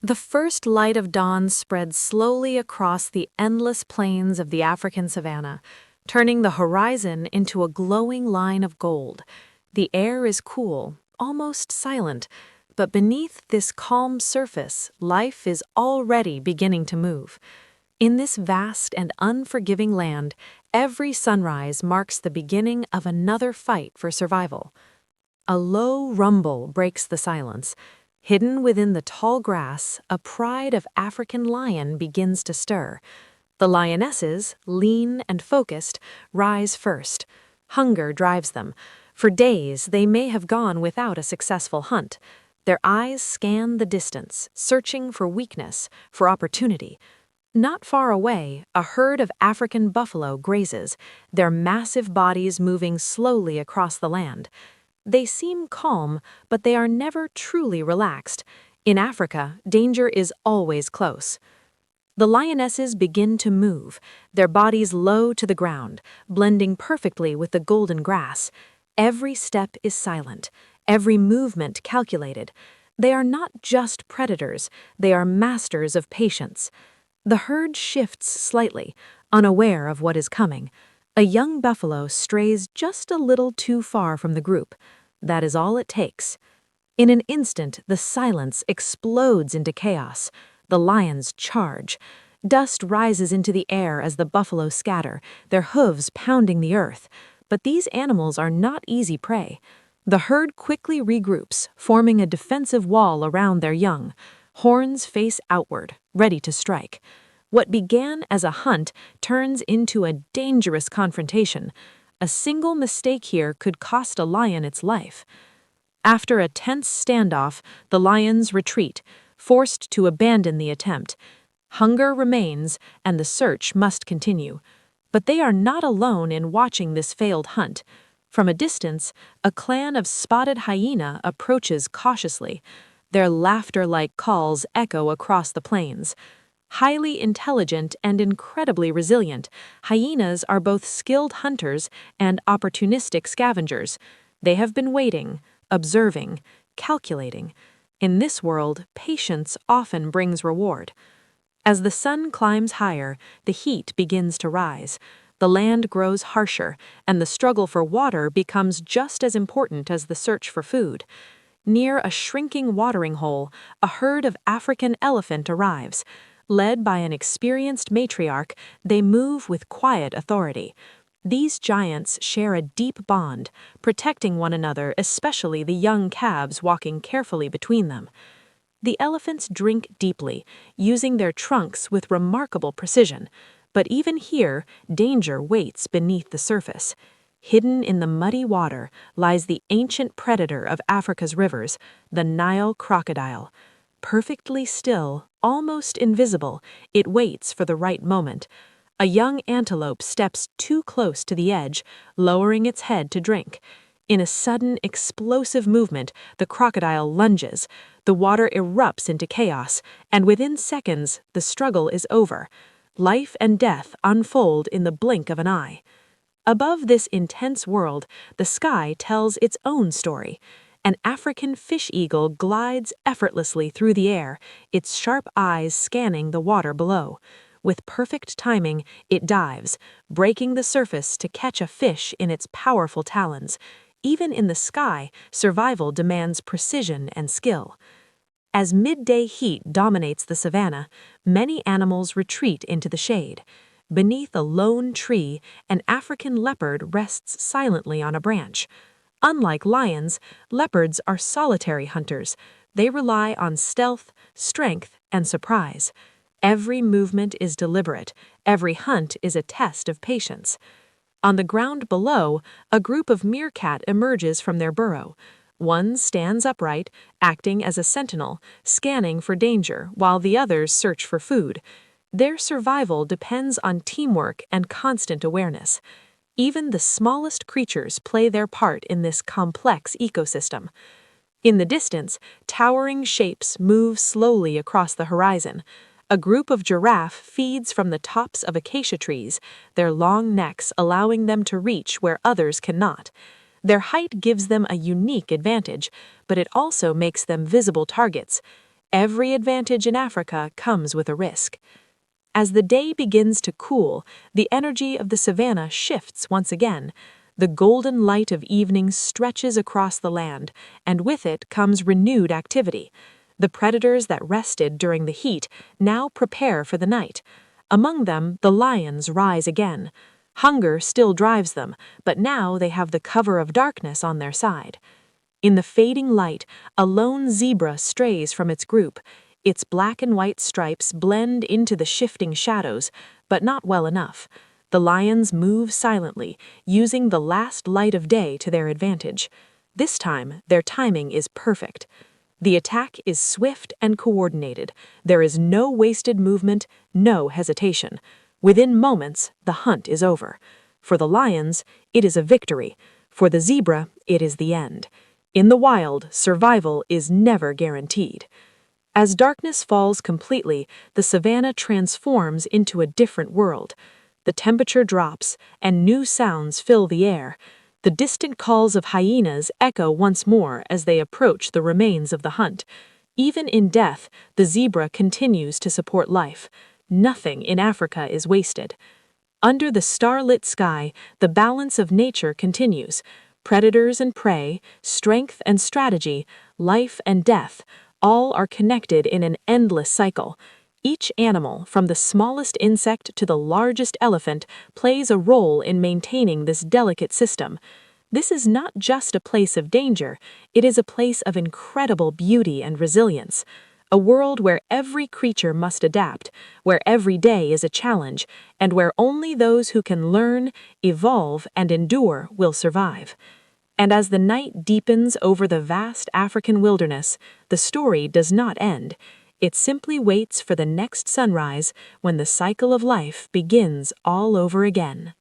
The first light of dawn spread slowly across the endless plains of the African savanna, turning the horizon into a glowing line of gold. The air is cool, almost silent, but beneath this calm surface, life is already beginning to move. In this vast and unforgiving land, every sunrise marks the beginning of another fight for survival. A low rumble breaks the silence. Hidden within the tall grass, a pride of African lion begins to stir. The lionesses, lean and focused, rise first. Hunger drives them. For days, they may have gone without a successful hunt. Their eyes scan the distance, searching for weakness, for opportunity. Not far away, a herd of African buffalo grazes, their massive bodies moving slowly across the land. They seem calm, but they are never truly relaxed. In Africa, danger is always close. The lionesses begin to move, their bodies low to the ground, blending perfectly with the golden grass. Every step is silent, every movement calculated. They are not just predators, they are masters of patience. The herd shifts slightly, unaware of what is coming. A young buffalo strays just a little too far from the group. That is all it takes. In an instant, the silence explodes into chaos. The lions charge. Dust rises into the air as the buffalo scatter, their hooves pounding the earth. But these animals are not easy prey. The herd quickly regroups, forming a defensive wall around their young. Horns face outward, ready to strike. What began as a hunt turns into a dangerous confrontation. A single mistake here could cost a lion its life. After a tense standoff, the lions retreat, forced to abandon the attempt. Hunger remains, and the search must continue. But they are not alone in watching this failed hunt. From a distance, a clan of spotted hyena approaches cautiously. Their laughter-like calls echo across the plains. Highly intelligent and incredibly resilient, hyenas are both skilled hunters and opportunistic scavengers. They have been waiting, observing, calculating. In this world, patience often brings reward. As the sun climbs higher, the heat begins to rise. The land grows harsher, and the struggle for water becomes just as important as the search for food. Near a shrinking watering hole, a herd of African elephant arrives. Led by an experienced matriarch, they move with quiet authority. These giants share a deep bond, protecting one another, especially the young calves walking carefully between them. The elephants drink deeply, using their trunks with remarkable precision. But even here, danger waits beneath the surface. Hidden in the muddy water lies the ancient predator of Africa's rivers, the Nile crocodile. Perfectly still, almost invisible, it waits for the right moment. A young antelope steps too close to the edge, lowering its head to drink. In a sudden, explosive movement, the crocodile lunges. The water erupts into chaos, and within seconds, the struggle is over. Life and death unfold in the blink of an eye. Above this intense world, the sky tells its own story. An African fish eagle glides effortlessly through the air, its sharp eyes scanning the water below. With perfect timing, it dives, breaking the surface to catch a fish in its powerful talons. Even in the sky, survival demands precision and skill. As midday heat dominates the savanna, many animals retreat into the shade. Beneath a lone tree, an African leopard rests silently on a branch. Unlike lions, leopards are solitary hunters. They rely on stealth, strength, and surprise. Every movement is deliberate. Every hunt is a test of patience. On the ground below, a group of meerkat emerges from their burrow. One stands upright, acting as a sentinel, scanning for danger, while the others search for food. Their survival depends on teamwork and constant awareness. Even the smallest creatures play their part in this complex ecosystem. In the distance, towering shapes move slowly across the horizon. A group of giraffe feeds from the tops of acacia trees, their long necks allowing them to reach where others cannot. Their height gives them a unique advantage, but it also makes them visible targets. Every advantage in Africa comes with a risk. As the day begins to cool, the energy of the savanna shifts once again. The golden light of evening stretches across the land, and with it comes renewed activity. The predators that rested during the heat now prepare for the night. Among them, the lions rise again. Hunger still drives them, but now they have the cover of darkness on their side. In the fading light, a lone zebra strays from its group. Its black and white stripes blend into the shifting shadows, but not well enough. The lions move silently, using the last light of day to their advantage. This time, their timing is perfect. The attack is swift and coordinated. There is no wasted movement, no hesitation. Within moments, the hunt is over. For the lions, it is a victory. For the zebra, it is the end. In the wild, survival is never guaranteed. As darkness falls completely, the savanna transforms into a different world. The temperature drops, and new sounds fill the air. The distant calls of hyenas echo once more as they approach the remains of the hunt. Even in death, the zebra continues to support life. Nothing in Africa is wasted. Under the starlit sky, the balance of nature continues. Predators and prey, strength and strategy, life and death, all are connected in an endless cycle. Each animal, from the smallest insect to the largest elephant, plays a role in maintaining this delicate system. This is not just a place of danger, it is a place of incredible beauty and resilience. A world where every creature must adapt, where every day is a challenge, and where only those who can learn, evolve, and endure will survive. And as the night deepens over the vast African wilderness, the story does not end. It simply waits for the next sunrise when the cycle of life begins all over again.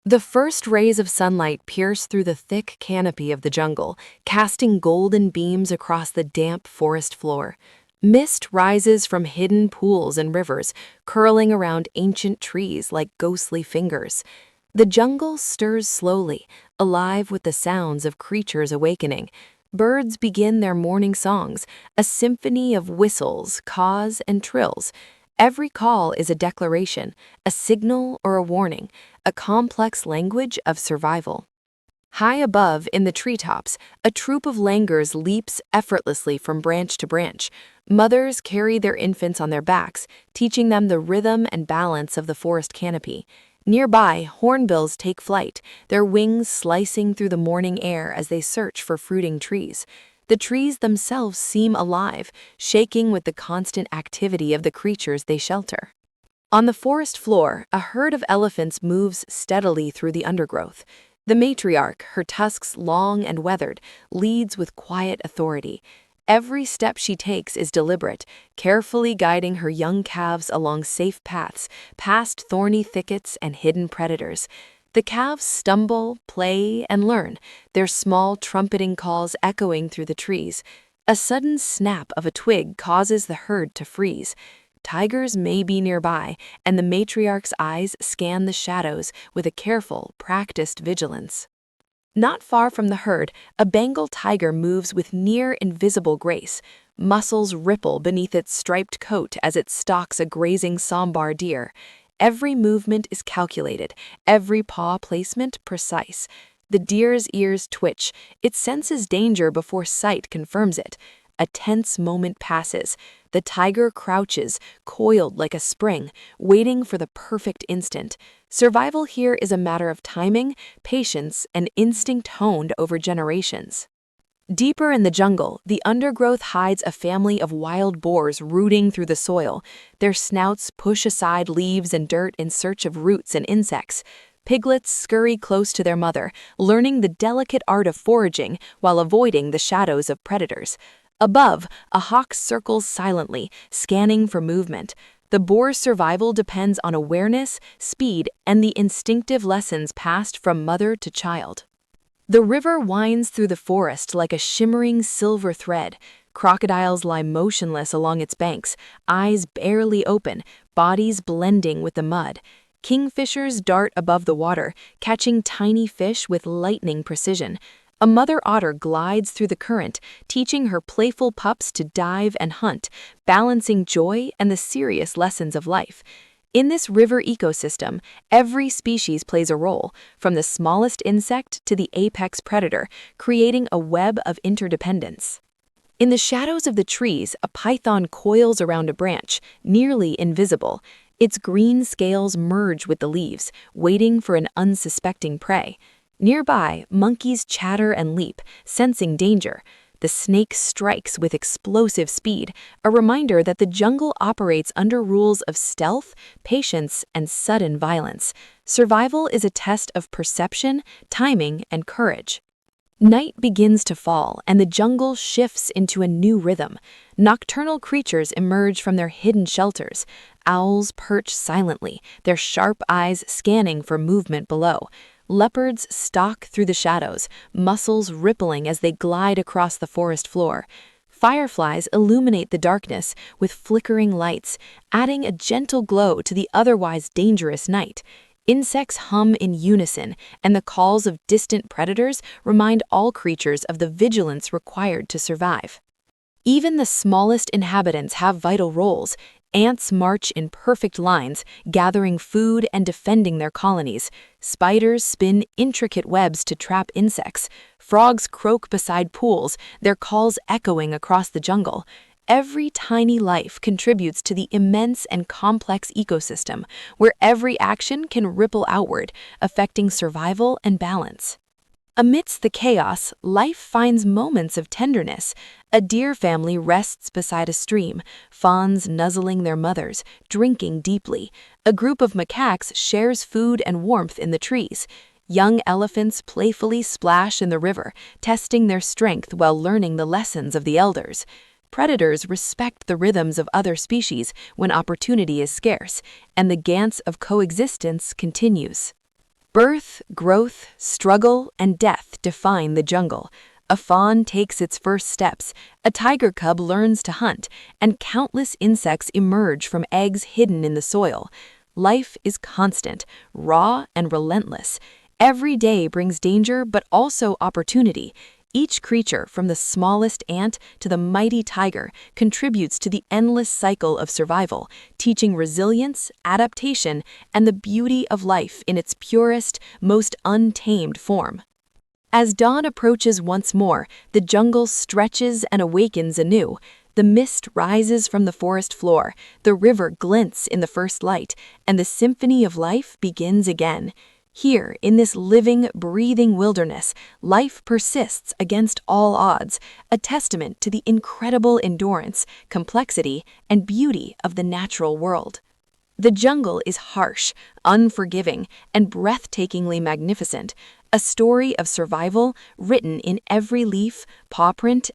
The first rays of sunlight pierce through the thick canopy of the jungle, casting golden beams across the damp forest floor. Mist rises from hidden pools and rivers, curling around ancient trees like ghostly fingers. The jungle stirs slowly, alive with the sounds of creatures awakening. Birds begin their morning songs, a symphony of whistles, caws, and trills. Every call is a declaration, a signal or a warning, a complex language of survival. High above, in the treetops, a troop of langurs leaps effortlessly from branch to branch. Mothers carry their infants on their backs, teaching them the rhythm and balance of the forest canopy. Nearby, hornbills take flight, their wings slicing through the morning air as they search for fruiting trees. The trees themselves seem alive, shaking with the constant activity of the creatures they shelter. On the forest floor, a herd of elephants moves steadily through the undergrowth. The matriarch, her tusks long and weathered, leads with quiet authority. Every step she takes is deliberate, carefully guiding her young calves along safe paths, past thorny thickets and hidden predators. The calves stumble, play, and learn, their small trumpeting calls echoing through the trees. A sudden snap of a twig causes the herd to freeze. Tigers may be nearby, and the matriarch's eyes scan the shadows with a careful, practiced vigilance. Not far from the herd, a Bengal tiger moves with near-invisible grace. Muscles ripple beneath its striped coat as it stalks a grazing sambar deer. Every movement is calculated, every paw placement precise. The deer's ears twitch, it senses danger before sight confirms it. A tense moment passes. The tiger crouches, coiled like a spring, waiting for the perfect instant. Survival here is a matter of timing, patience, and instinct honed over generations. Deeper in the jungle, the undergrowth hides a family of wild boars rooting through the soil. Their snouts push aside leaves and dirt in search of roots and insects. Piglets scurry close to their mother, learning the delicate art of foraging while avoiding the shadows of predators. Above, a hawk circles silently, scanning for movement. The boar's survival depends on awareness, speed, and the instinctive lessons passed from mother to child. The river winds through the forest like a shimmering silver thread. Crocodiles lie motionless along its banks, eyes barely open, bodies blending with the mud. Kingfishers dart above the water, catching tiny fish with lightning precision. A mother otter glides through the current, teaching her playful pups to dive and hunt, balancing joy and the serious lessons of life. In this river ecosystem, every species plays a role, from the smallest insect to the apex predator, creating a web of interdependence. In the shadows of the trees, a python coils around a branch, nearly invisible. Its green scales merge with the leaves, waiting for an unsuspecting prey. Nearby, monkeys chatter and leap, sensing danger. The snake strikes with explosive speed, a reminder that the jungle operates under rules of stealth, patience, and sudden violence. Survival is a test of perception, timing, and courage. Night begins to fall, and the jungle shifts into a new rhythm. Nocturnal creatures emerge from their hidden shelters. Owls perch silently, their sharp eyes scanning for movement below. Leopards stalk through the shadows, muscles rippling as they glide across the forest floor. Fireflies illuminate the darkness with flickering lights, adding a gentle glow to the otherwise dangerous night. Insects hum in unison, and the calls of distant predators remind all creatures of the vigilance required to survive. Even the smallest inhabitants have vital roles. Ants march in perfect lines, gathering food and defending their colonies. Spiders spin intricate webs to trap insects. Frogs croak beside pools, their calls echoing across the jungle. Every tiny life contributes to the immense and complex ecosystem, where every action can ripple outward, affecting survival and balance. Amidst the chaos, life finds moments of tenderness. A deer family rests beside a stream, fawns nuzzling their mothers, drinking deeply. A group of macaques shares food and warmth in the trees. Young elephants playfully splash in the river, testing their strength while learning the lessons of the elders. Predators respect the rhythms of other species when opportunity is scarce, and the dance of coexistence continues. Birth, growth, struggle, and death define the jungle. A fawn takes its first steps, a tiger cub learns to hunt, and countless insects emerge from eggs hidden in the soil. Life is constant, raw, and relentless. Every day brings danger but also opportunity. Each creature, from the smallest ant to the mighty tiger, contributes to the endless cycle of survival, teaching resilience, adaptation, and the beauty of life in its purest, most untamed form. As dawn approaches once more, the jungle stretches and awakens anew. The mist rises from the forest floor, the river glints in the first light, and the symphony of life begins again. Here, in this living, breathing wilderness, life persists against all odds, a testament to the incredible endurance, complexity, and beauty of the natural world. The jungle is harsh, unforgiving, and breathtakingly magnificent, a story of survival written in every leaf, paw print,